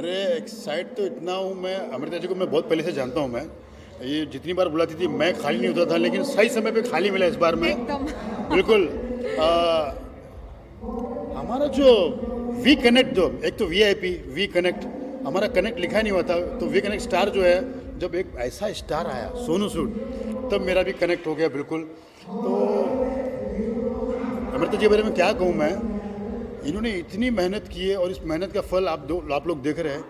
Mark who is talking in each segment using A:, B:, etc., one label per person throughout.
A: अरे एक्साइट तो इतना हूँ मैं। अमृता जी को मैं बहुत पहले से जानता हूँ। मैं ये जितनी बार बुलाती थी मैं खाली नहीं होता था, लेकिन सही समय पे खाली मिला इस बार में।
B: एकदम
A: बिल्कुल। हमारा जो वी कनेक्ट, जो एक तो VIP वी कनेक्ट, हमारा कनेक्ट लिखा नहीं हुआ था, तो वी कनेक्ट स्टार जो है, जब एक ऐसा स्टार आया सोनू सूद, तब मेरा भी कनेक्ट हो गया बिल्कुल। तो अमृता जी के बारे में क्या कहूँ मैं, इन्होंने इतनी मेहनत की है और इस मेहनत का फल आप लोग देख रहे हैं,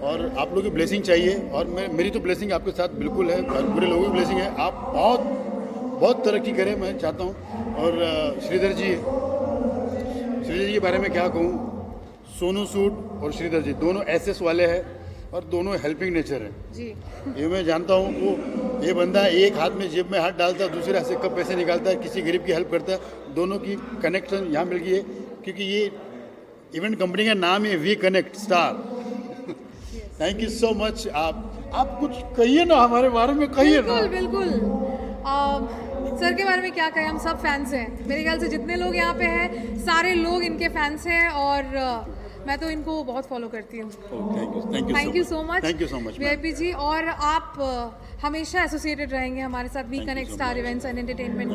A: और आप लोगों की ब्लेसिंग चाहिए, और मेरी तो ब्लेसिंग आपके साथ बिल्कुल है, और पूरे लोगों की ब्लेसिंग है। आप बहुत तरक्की करें, मैं चाहता हूँ। और श्रीधर जी के बारे में क्या कहूँ, सोनू सूद और श्रीधर जी दोनों SS वाले हैं और दोनों हेल्पिंग नेचर हैं
B: जी।
A: ये मैं जानता हूँ। वो ये बंदा एक हाथ में जेब में हाथ डालता है, दूसरे हाथ से कब पैसे निकालता है, किसी गरीब की हेल्प करता है। दोनों की कनेक्शन यहाँ मिल गई है, क्योंकि ये इवेंट कंपनी का नाम है We connect Star. Thank you so much. आप कुछ कहिए ना हमारे बारे में, कहिए ना।
B: बिल्कुल सर के बारे में क्या कहें, हम सब फैंस हैं। मेरे ख्याल से जितने लोग यहाँ पे हैं सारे लोग इनके फैंस हैं, और मैं तो इनको बहुत फॉलो करती हूँ। Thank you so much VIP ji. और आप हमेशा एसोसिएटेड रहेंगे हमारे साथ we connect star events and entertainment,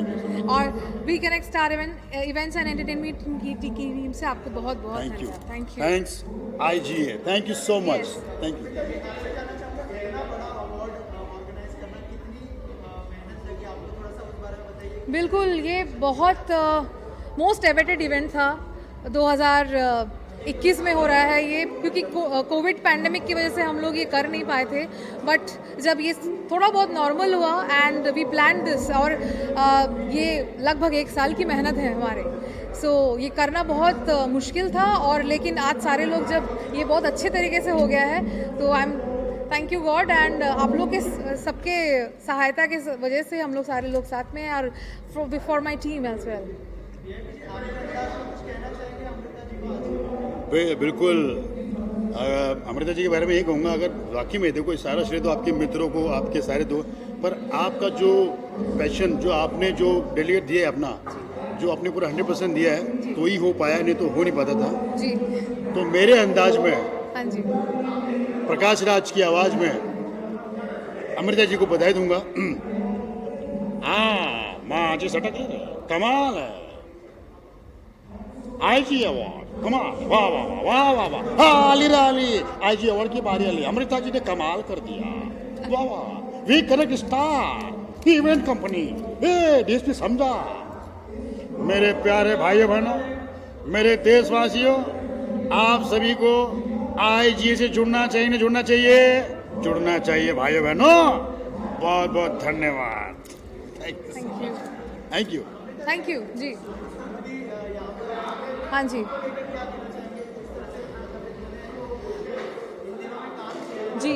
B: और we connect star events and entertainment की टीम से आपको बहुत धन्यवाद। Thank you.
A: Thanks IGA, thank you so much. Thank you.
B: बिल्कुल, ये बहुत मोस्ट एवेटेड इवेंट था। 2021 में हो रहा है ये, क्योंकि कोविड पैंडेमिक की वजह से हम लोग ये कर नहीं पाए थे, बट जब ये थोड़ा बहुत नॉर्मल हुआ एंड वी प्लान दिस, और ये लगभग 1 साल की मेहनत है हमारे। सो ये करना बहुत मुश्किल था, और लेकिन आज सारे लोग जब ये बहुत अच्छे तरीके से हो गया है, तो I am thank you God, and आप लोग के सबके सहायता के वजह से हम लोग सारे लोग साथ में हैं, और for my team as well.
A: बिल्कुल। अमृता जी के बारे में ये कहूँगा, अगर वाकई में देखो सारा श्रेय तो आपके मित्रों को, आपके सारे दो, पर आपका जो पैशन, जो आपने जो डेलीगेट दिया है अपना, जो आपने पूरा 100% दिया है, तो ही हो पाया, नहीं तो हो नहीं पाता था
B: जी।
A: तो मेरे अंदाज में,
B: हाँ जी,
A: प्रकाश राज की आवाज़ में अमृता जी को बधाई दूंगा। माँ जी सटक ले रहे, कमाल है। IG अवार्ड कमाल, वाह वाह वाह वाह वाह वाह। अली IG अवार्ड की बारी अली, अमृता जी ने कमाल कर दिया, वाह वाह। We connect Star event company, DSP समझा। मेरे प्यारे भाइयों बहनों, मेरे देशवासियों, आप सभी को IGA से जुड़ना चाहिए भाइयों बहनों। बहुत बहुत धन्यवाद। थैंक यू
B: जी। हाँ जी जी।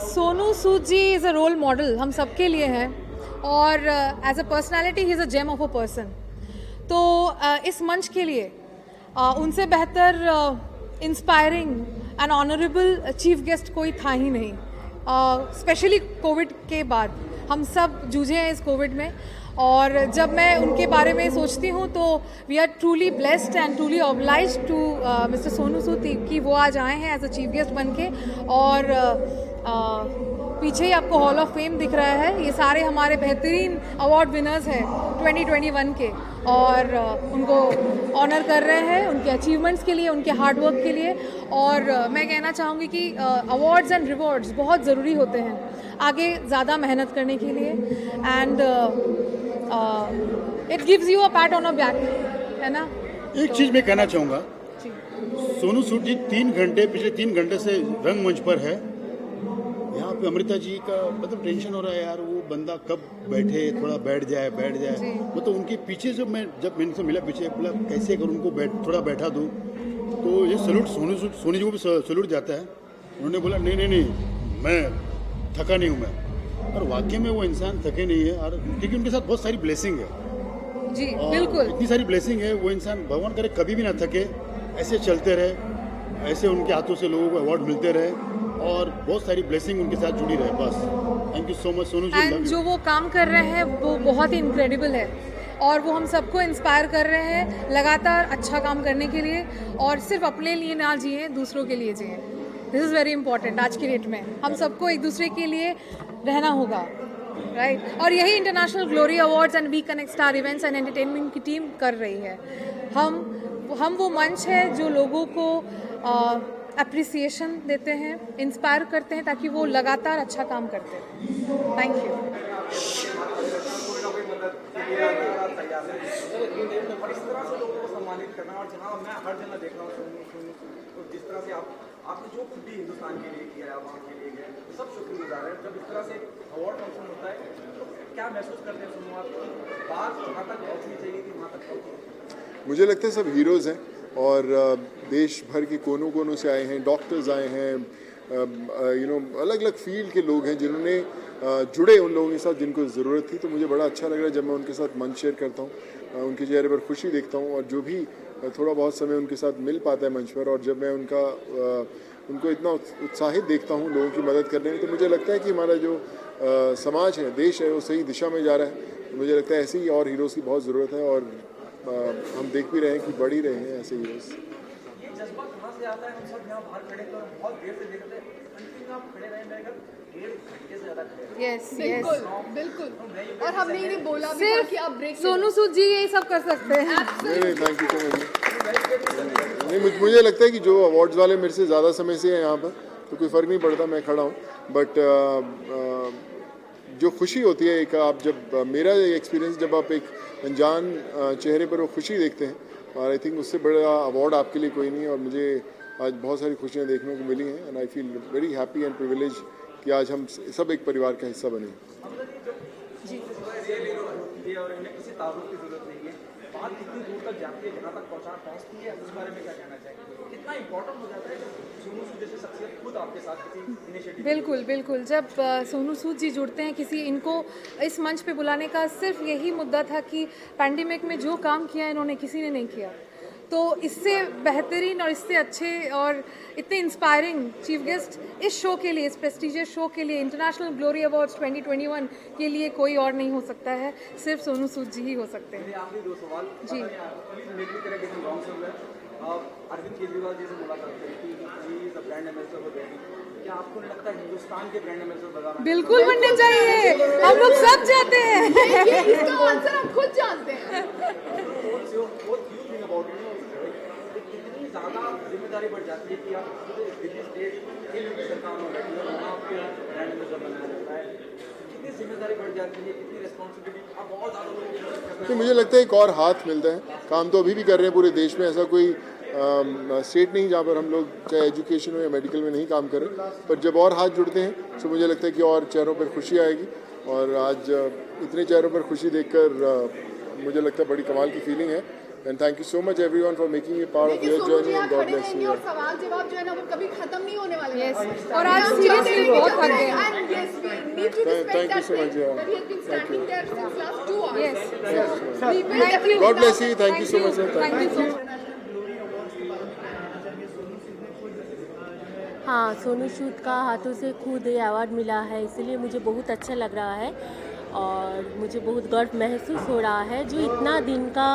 B: Sonu Sood ji is a role model हम सबके लिए हैं, और as a personality he is a gem of a person. तो इस मंच के लिए उनसे बेहतर inspiring and honourable chief guest कोई था ही नहीं। स्पेशली कोविड के बाद हम सब जूझे हैं इस कोविड में, और जब मैं उनके बारे में सोचती हूँ तो we are truly blessed and truly obliged to mister Sonu Sood कि वो आज आए हैं एज अ चीफ गेस्ट बन के। और पीछे ही आपको हॉल ऑफ फेम दिख रहा है, ये सारे हमारे बेहतरीन अवार्ड विनर्स हैं 2021 के, और उनको ऑनर कर रहे हैं उनके अचीवमेंट्स के लिए, उनके हार्डवर्क के लिए। और मैं कहना चाहूँगी कि अवार्ड्स एंड रिवॉर्ड्स बहुत ज़रूरी होते हैं आगे ज़्यादा मेहनत करने के लिए, and it gives you a PAT on a back, है ना।
A: एक चीज़ मैं कहना चाहूँगा, सोनू सूद जी पिछले 3 घंटे से रंगमंच पर है। यहाँ पे अमृता जी का मतलब टेंशन हो रहा है यार, वो बंदा कब बैठे, थोड़ा बैठ जाए। मतलब उनके पीछे जब मैं इनसे मिला, पीछे बोला कैसे करूँ उनको थोड़ा बैठा दूँ, तो ये सैल्यूट सोनू जी को भी सैल्यूट जाता है। उन्होंने बोला नहीं मैं थका नहीं हूँ मैं, और वाकई में वो इंसान थके नहीं है, और क्योंकि उनके साथ बहुत सारी ब्लेसिंग है
B: जी। बिल्कुल,
A: इतनी सारी ब्लेसिंग है, वो इंसान भगवान करे कभी भी ना थके, ऐसे चलते रहे, ऐसे उनके हाथों से लोगों को अवार्ड मिलते रहे, और बहुत सारी ब्लेसिंग उनके साथ जुड़ी रहे। बस thank you so much Sonu ji.
B: And जो वो काम कर रहे हैं वो बहुत ही इनक्रेडिबल है। और वो हम सबको इंस्पायर कर रहे हैं लगातार अच्छा काम करने के लिए, और सिर्फ अपने लिए ना जिए, दूसरों के लिए जिए। दिस इज़ वेरी इंपॉर्टेंट आज की डेट में। हम सबको एक दूसरे के लिए रहना होगा, राइट? और यही International Glory Awards and We connect star events and entertainment की टीम कर रही है। हम वो मंच है जो लोगों को अप्रिसिएशन देते हैं, इंस्पायर करते हैं, ताकि वो लगातार अच्छा काम करते हैं। Thank you.
C: इस तरह से लोगों को सम्मानित करना, और जहाँ मैं हर जगह देख रहा हूँ तो जिस तरह से आपने जो खुद भी हिंदुस्तान के लिए किया है, वहाँ के लिए गए, तो सब शुक्रगुजार है। जब इस तरह से अवार्ड फंक्शन होता है तो क्या महसूस करते हैं सोनू आप कि बात जहाँ तक पहुँचनी चाहिए थी वहाँ तक पहुँची?
D: मुझे लगता है सब हीरोज़ हैं और देश भर के कोनों कोनों से आए हैं, डॉक्टर्स आए हैं, अलग अलग फील्ड के लोग हैं जिन्होंने जुड़े उन लोगों के साथ जिनको ज़रूरत थी। तो मुझे बड़ा अच्छा लग रहा है जब मैं उनके साथ मंच शेयर करता हूँ, उनके चेहरे पर खुशी देखता हूँ, और जो भी थोड़ा बहुत समय उनके साथ मिल पाता है मंच पर, और जब मैं उनको इतना उत्साहित देखता हूँ लोगों की मदद करने में, तो मुझे लगता है कि हमारा जो समाज है, देश है, वो सही दिशा में जा रहा है। तो मुझे लगता है ऐसे ही और हीरोज़ की बहुत ज़रूरत है, और हम देख भी रहे हैं कि बढ़ ही रहे हैं ऐसे हीरोज़।
C: ये जज्बा कहाँ से आता है? हम सब यहाँ बाहर खड़े थे और बहुत देर से देख रहे थे, कंटिन्यू आप खड़े रहे, मेरे घर 1.5 घंटे से ज़्यादा खड़े रहे।
B: यस
E: बिल्कुल। और हमने ये बोला भी था
B: सिर्फ
E: कि आप ब्रेक
B: सोनू सूद जी यही सब कर सकते हैं।
D: नहीं, थैंक यू सो मच। नहीं, मुझे लगता है कि जो अवार्ड्स वाले मेरे से ज़्यादा समय से हैं यहाँ पर, तो कोई फ़र्क नहीं पड़ता, मैं खड़ा हूँ। बट जो खुशी होती है एक, आप जब मेरा एक्सपीरियंस, जब आप एक अनजान चेहरे पर वो खुशी देखते हैं, और आई थिंक उससे बड़ा अवार्ड आपके लिए कोई नहीं है। और मुझे आज बहुत सारी खुशियाँ देखने को मिली हैं, and I feel very happy and privilege कि आज हम सब एक परिवार का हिस्सा बने।
C: और इन्हें किसी तारुफ की जरूरत नहीं है, बात कितनी दूर तक जाती है, जहाँ तक पहुँचती है, उस बारे में क्या कहना चाहिए? कितना इंपॉर्टेंट हो जाता है जब सोनू सूद जैसे शख्सियत खुद आपके साथ किसी इनिशिएटिव?
B: बिल्कुल। जब सोनू सूद जी जुड़ते हैं, इनको इस मंच पे बुलाने का सिर्फ यही मुद्दा था कि पैंडेमिक में जो काम किया इन्होंने किसी ने नहीं किया, तो इससे बेहतरीन और इससे अच्छे और इतने इंस्पायरिंग चीफ गेस्ट इस शो के लिए, इस प्रेस्टीजियस शो के लिए, इंटरनेशनल ग्लोरी अवार्ड्स 2021 के लिए कोई और नहीं हो सकता है, सिर्फ सोनू सूद जी ही हो सकते हैं।
C: आखिरी 2 सवाल
B: जी।
C: अरविंद केजरीवाल जी से मुलाकात करी थी, he is the brand ambassador for Delhi. क्या आपको नहीं लगता है हिंदुस्तान के ब्रांड एम्बेसडर बनाना?
B: बिल्कुल बनने चाहिए, हम लोग सब चाहते हैं।
E: इसका आंसर हम खुद जानते हैं।
C: कितनी ज़्यादा जिम्मेदारी बढ़ जाती है कि आप दिल्ली स्टेट की सरकार में बैठी है, वहाँ आपको ब्रांड एम्बेसडर बनाया जाता है, कितनी जिम्मेदारी बढ़ जाती है, कितनी रिस्पॉन्सिबिलिटी, आप बहुत ज़्यादा।
D: तो मुझे लगता है एक और हाथ मिलता है, काम तो अभी भी कर रहे हैं पूरे देश में, ऐसा कोई स्टेट नहीं जहाँ पर हम लोग चाहे एजुकेशन हो या मेडिकल में नहीं काम करें, पर जब और हाथ जुड़ते हैं तो मुझे लगता है कि और चेहरों पर खुशी आएगी। और आज इतने चेहरों पर खुशी देखकर मुझे लगता है बड़ी कमाल की फीलिंग है। And thank you so much everyone for making me part of your journey, and God bless you.
E: और सवाल जवाब जो है ना वो कभी खत्म नहीं होने वाले हैं।
B: Yes. और आज सीरियसली बहुत थक गए।
E: And yes, we need to respect
D: Thank you
E: that
D: so much,
E: fact
D: yeah.
E: that he has been standing there since last 2 hours.
B: Yes.
E: So we will
B: Thank you.
D: God bless you. Thank you so much, sir.
B: Thank you so much.
F: हाँ, सोनू सूद का हाथों से खुद ये award मिला है, इसलिए मुझे बहुत अच्छा लग रहा है और मुझे बहुत गर्व महसूस हो रहा है। जो इतना दिन का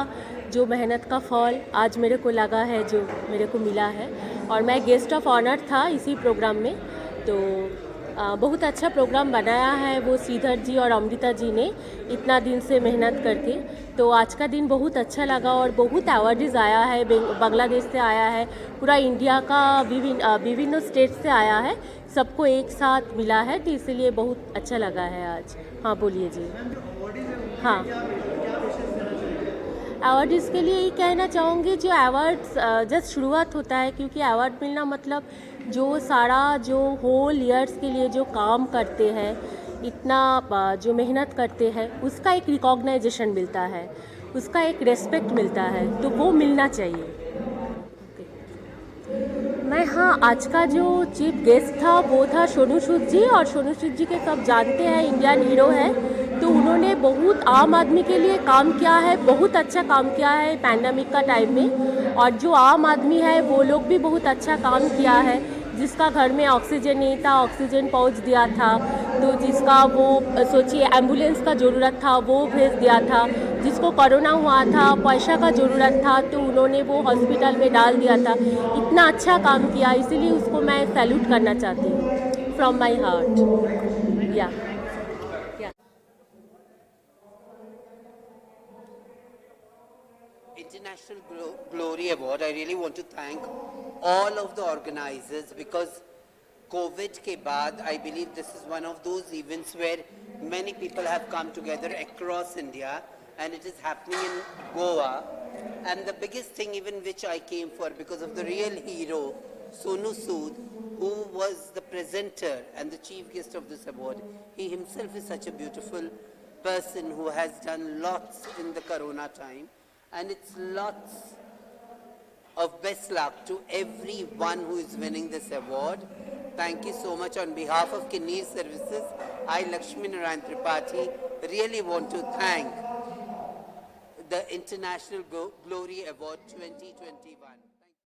F: जो मेहनत का फल आज मेरे को लगा है, जो मेरे को मिला है, और मैं गेस्ट ऑफ ऑनर था इसी प्रोग्राम में। तो बहुत अच्छा प्रोग्राम बनाया है वो श्रीधर जी और अमृता जी ने इतना दिन से मेहनत करके। तो आज का दिन बहुत अच्छा लगा और बहुत अवार्ड्स आया है, बांग्लादेश से आया है, पूरा इंडिया का विभिन्न स्टेट से आया है, सबको एक साथ मिला है, तो इसलिए बहुत अच्छा लगा है आज। हाँ बोलिए जी। हाँ, अवार्ड्स के लिए ये कहना चाहूँगी, जो अवार्ड्स जस्ट शुरुआत होता है, क्योंकि अवार्ड मिलना मतलब जो होल ईयर्स के लिए जो काम करते हैं, इतना जो मेहनत करते हैं, उसका एक रिकॉग्नाइजेशन मिलता है, उसका एक रेस्पेक्ट मिलता है, तो वो मिलना चाहिए। मैं आज का जो चीफ गेस्ट था वो था सोनू सूद जी, और सोनू सूद जी के सब जानते हैं, इंडियन हीरो है। तो उन्होंने बहुत आम आदमी के लिए काम किया है, बहुत अच्छा काम किया है पैंडेमिक का टाइम में, और जो आम आदमी है वो लोग भी बहुत अच्छा काम किया है। जिसका घर में ऑक्सीजन नहीं था, ऑक्सीजन पहुंच दिया था, तो जिसका वो सोचिए एम्बुलेंस का ज़रूरत था वो भेज दिया था, जिसको कोरोना हुआ था पैसा का ज़रूरत था तो उन्होंने वो हॉस्पिटल में डाल दिया था। इतना अच्छा काम किया, इसीलिए उसको मैं सैल्यूट करना चाहती हूँ फ्रॉम माई हार्ट। या
G: International Glory Award, I really want to thank all of the organizers because COVID ke baad, I believe this is one of those events where many people have come together across India and it is happening in Goa. And the biggest thing even which I came for because of the real hero, Sonu Sood, who was the presenter and the chief guest of this award. He himself is such a beautiful person who has done lots in the corona time. And it's lots of best luck to everyone who is winning this award. Thank you so much on behalf of Kidney Services. I, Lakshmi Narayan Tripathi, really want to thank the International Glory Award 2021.